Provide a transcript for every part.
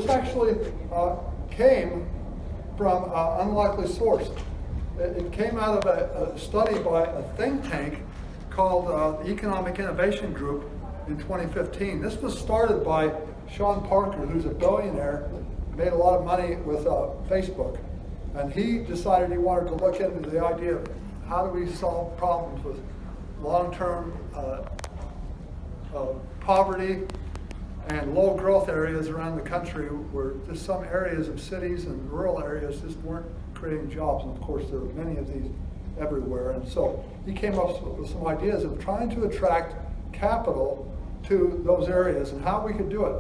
This actually came from an unlikely source. It came out of a study by a think tank called the Economic Innovation Group in 2015. This was started by Sean Parker, who's a billionaire, made a lot of money with Facebook. And he decided he wanted to look into the idea of how do we solve problems with long-term poverty and low growth areas around the country, where just some areas of cities and rural areas just weren't creating jobs. And of course, there are many of these everywhere. And so he came up with some ideas of trying to attract capital to those areas and how we could do it.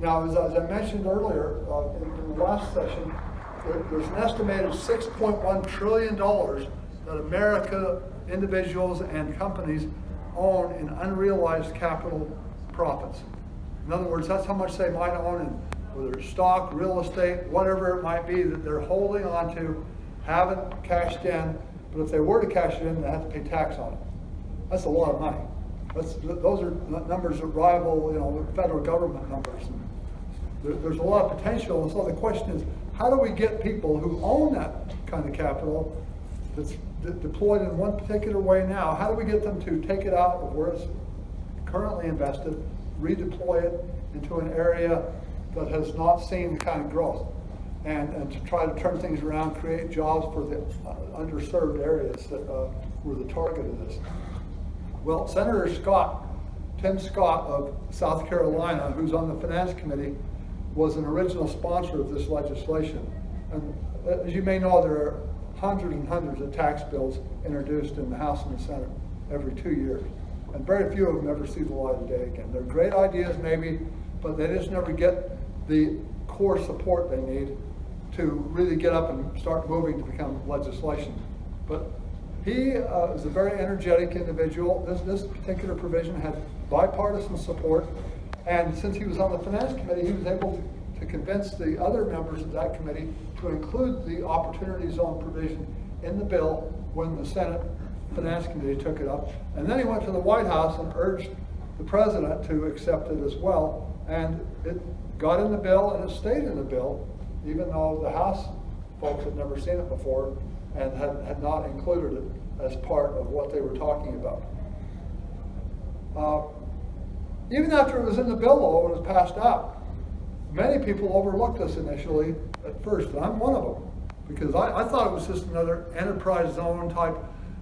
Now, as I mentioned earlier in the last session, there's an estimated $6.1 trillion that America, individuals and companies own in unrealized capital profits. In other words, that's how much they might own in whether it's stock, real estate, whatever it might be that they're holding on to, haven't cashed in, but if they were to cash it in, they have to pay tax on it. That's a lot of money. Those are numbers that rival, the federal government numbers. There's a lot of potential, and so the question is, how do we get people who own that kind of capital that's deployed in one particular way now, how do we get them to take it out of where it's currently invested, redeploy it into an area that has not seen the kind of growth, and to try to turn things around, create jobs for the underserved areas that were the target of this? Well, Senator Tim Scott of South Carolina, who's on the Finance Committee, was an original sponsor of this legislation. And as you may know, there are hundreds and hundreds of tax bills introduced in the House and the Senate every 2 years. And very few of them ever see the light of day again. They're great ideas maybe, but they just never get the core support they need to really get up and start moving to become legislation. But he is a very energetic individual. This particular provision had bipartisan support. And since he was on the Finance Committee, he was able to convince the other members of that committee to include the Opportunity Zone provision in the bill when the Senate Finance Committee took it up. And then he went to the White House and urged the president to accept it as well. And it got in the bill, and it stayed in the bill, even though the House folks had never seen it before and had not included it as part of what they were talking about. Even after it was in the bill, though, it was passed out, many people overlooked this initially at first, and I'm one of them, because I thought it was just another enterprise zone type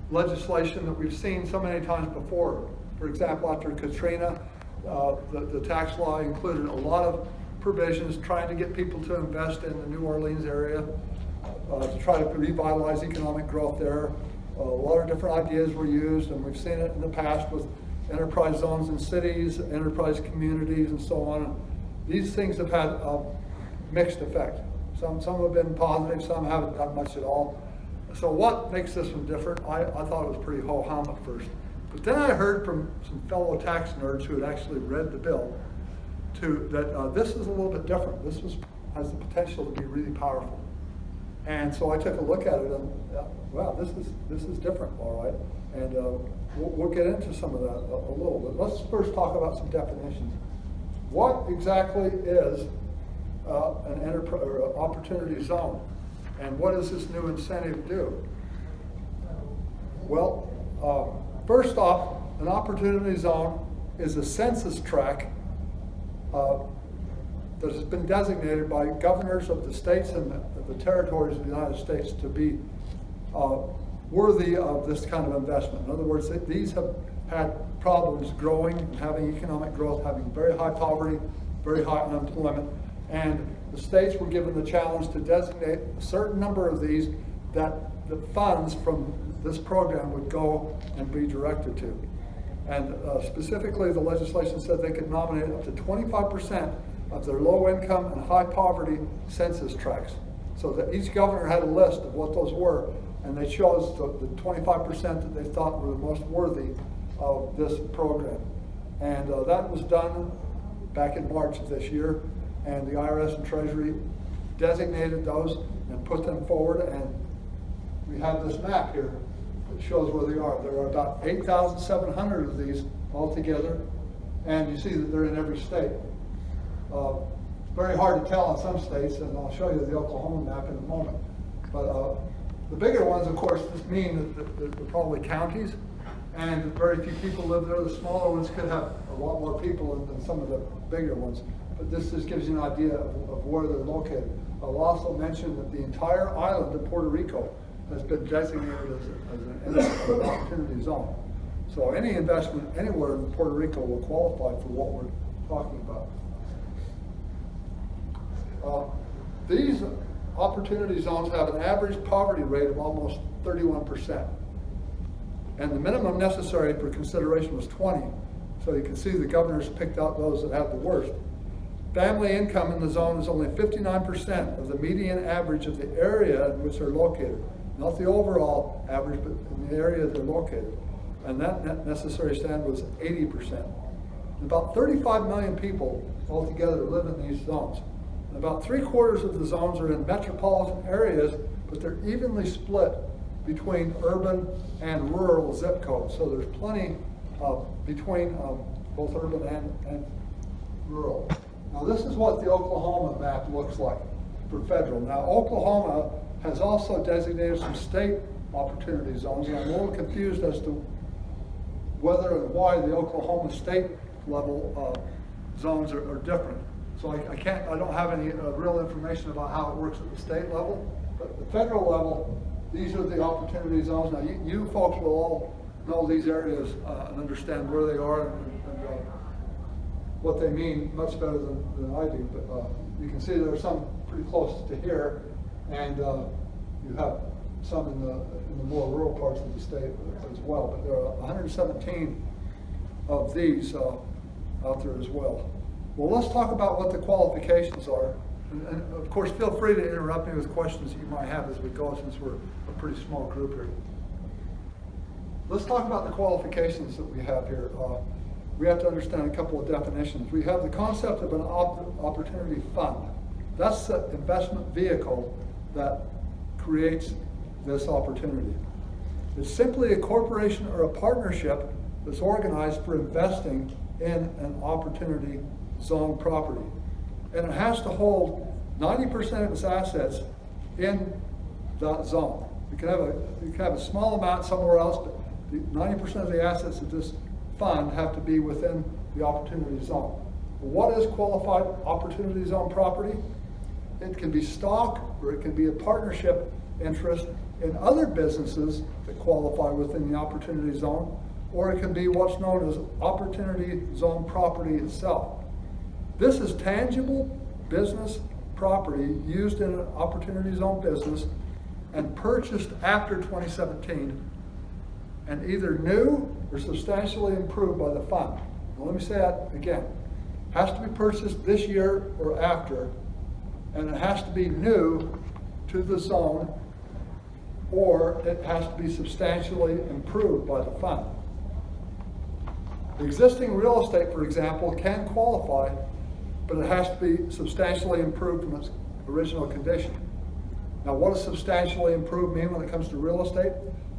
legislation that we've seen so many times before. For example, after Katrina, the tax law included a lot of provisions trying to get people to invest in the New Orleans area, to try to revitalize economic growth there. A lot of different ideas were used, and we've seen it in the past with enterprise zones in cities, enterprise communities, and so on. These things have had a mixed effect. Some have been positive, some haven't done much at all. So what makes this one different? I thought it was pretty ho-hum at first. But then I heard from some fellow tax nerds who had actually read the bill that this is a little bit different. This has the potential to be really powerful. And so I took a look at it and, wow, this is different, all right. And we'll get into some of that a little bit. Let's first talk about some definitions. What exactly is an opportunity zone? And what does this new incentive do? Well, first off, an opportunity zone is a census tract that has been designated by governors of the states and the territories of the United States to be worthy of this kind of investment. In other words, these have had problems growing, having economic growth, having very high poverty, very high unemployment, and the states were given the challenge to designate a certain number of these that the funds from this program would go and be directed to. And specifically, the legislation said they could nominate up to 25% of their low income and high poverty census tracts. So that each governor had a list of what those were, and they chose the 25% that they thought were the most worthy of this program. And that was done back in March of this year, and the IRS and Treasury designated those and put them forward, and we have this map here that shows where they are. There are about 8,700 of these altogether, and you see that they're in every state. very hard to tell in some states, and I'll show you the Oklahoma map in a moment. But the bigger ones, of course, just mean that they're probably counties, and very few people live there. The smaller ones could have a lot more people than some of the bigger ones. But this just gives you an idea of where they're located. I'll also mention that the entire island of Puerto Rico has been designated as an investment opportunity zone. So any investment anywhere in Puerto Rico will qualify for what we're talking about. These opportunity zones have an average poverty rate of almost 31%. And the minimum necessary for consideration was 20. So you can see the governor's picked out those that have the worst. Family income in the zone is only 59% of the median average of the area in which they're located. Not the overall average, but in the area they're located. And that necessary standard was 80%. About 35 million people altogether live in these zones. And about 3/4 of the zones are in metropolitan areas, but they're evenly split between urban and rural zip codes. So there's plenty between both urban and rural. Now this is what the Oklahoma map looks like for federal. Now Oklahoma has also designated some state opportunity zones, and I'm a little confused as to whether and why the Oklahoma state level zones are different. So I don't have any real information about how it works at the state level, but at the federal level, these are the opportunity zones. Now you folks will all know these areas and understand where they are and what they mean much better than I do, but you can see there are some pretty close to here, and you have some in the more rural parts of the state as well, but there are 117 of these out there as well. Well, let's talk about what the qualifications are, and of course feel free to interrupt me with questions that you might have as we go, since we're a pretty small group here. Let's talk about the qualifications that we have here. We have to understand a couple of definitions. We have the concept of an opportunity fund. That's the investment vehicle that creates this opportunity. It's simply a corporation or a partnership that's organized for investing in an opportunity zone property. And it has to hold 90% of its assets in that zone. You can have a small amount somewhere else, but 90% of the assets of this fund have to be within the opportunity zone. What is qualified opportunity zone property? It can be stock, or it can be a partnership interest in other businesses that qualify within the opportunity zone, or it can be what's known as opportunity zone property itself. This is tangible business property used in an opportunity zone business and purchased after 2017 and either new or substantially improved by the fund. Now let me say that again. It has to be purchased this year or after, and it has to be new to the zone, or it has to be substantially improved by the fund. Existing real estate, for example, can qualify, but it has to be substantially improved from its original condition. Now, what does substantially improved mean when it comes to real estate?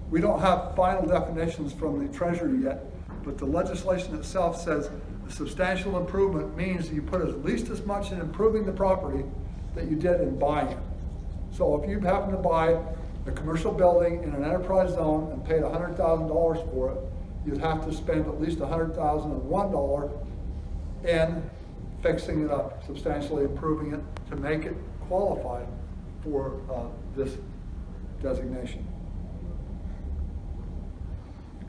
We don't have final definitions from the Treasury yet, but the legislation itself says the substantial improvement means you put at least as much in improving the property that you did in buying it. So if you happen to buy a commercial building in an enterprise zone and paid $100,000 for it, you'd have to spend at least $100,001 in fixing it up, substantially improving it to make it qualify for this designation.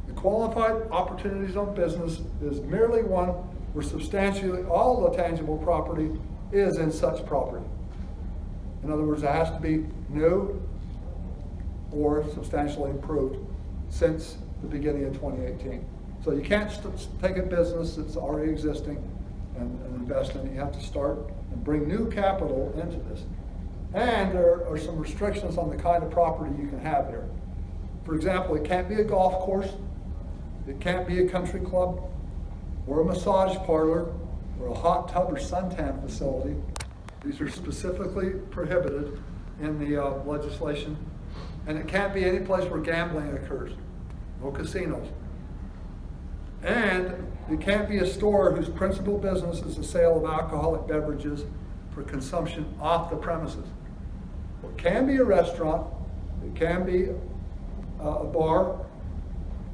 The qualified opportunity zone business is merely one where substantially all the tangible property is in such property. In other words, it has to be new or substantially improved since the beginning of 2018. So you can't take a business that's already existing and invest in it. You have to start and bring new capital into this. And there are some restrictions on the kind of property you can have here. For example, it can't be a golf course, it can't be a country club, or a massage parlor, or a hot tub or suntan facility. These are specifically prohibited in the legislation. And it can't be any place where gambling occurs, no casinos. And it can't be a store whose principal business is the sale of alcoholic beverages, for consumption off the premises. It can be a restaurant, it can be a bar,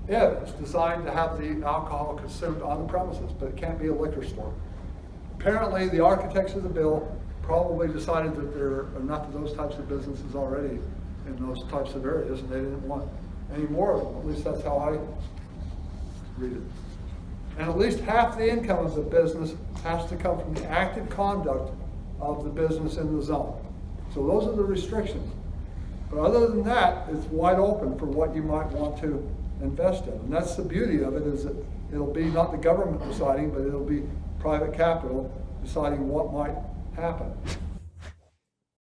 if it's designed to have the alcohol consumed on the premises, but it can't be a liquor store. Apparently, the architects of the bill probably decided that there are enough of those types of businesses already in those types of areas, and they didn't want any more of them. At least that's how I read it. And at least half the income of the business has to come from the active conduct of the business in the zone. So those are the restrictions. But other than that, it's wide open for what you might want to invest in. And that's the beauty of it, is that it'll be not the government deciding, but it'll be private capital deciding what might happen.